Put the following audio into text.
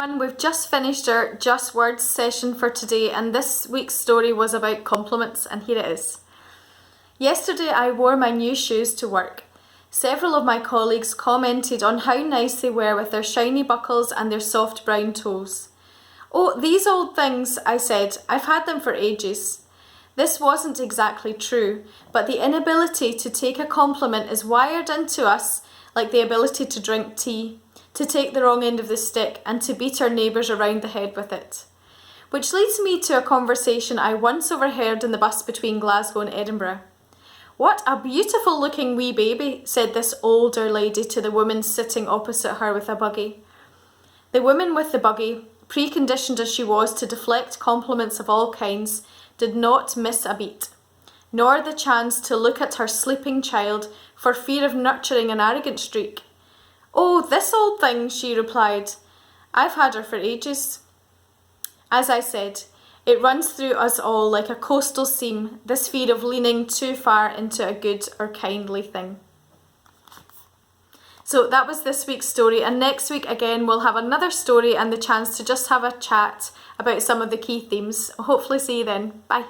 We've just finished our Just Words session for today, and this week's story was about compliments, and here it is. Yesterday I wore my new shoes to work. Several of my colleagues commented on how nice they were with their shiny buckles and their soft brown toes. "Oh, these old things," I said. "I've had them for ages." This wasn't exactly true, but the inability to take a compliment is wired into us like the ability to drink tea, to take the wrong end of the stick, and to beat our neighbours around the head with it. Which leads me to a conversation I once overheard in the bus between Glasgow and Edinburgh. "What a beautiful looking wee baby," said this older lady to the woman sitting opposite her with a buggy. The woman with the buggy, preconditioned as she was to deflect compliments of all kinds, did not miss a beat, nor the chance to look at her sleeping child for fear of nurturing an arrogant streak. "Oh, this old thing," she replied. "I've had her for ages." As I said, it runs through us all like a coastal seam, this fear of leaning too far into a good or kindly thing. So that was this week's story, and next week again we'll have another story and the chance to just have a chat about some of the key themes. I'll hopefully see you then. Bye.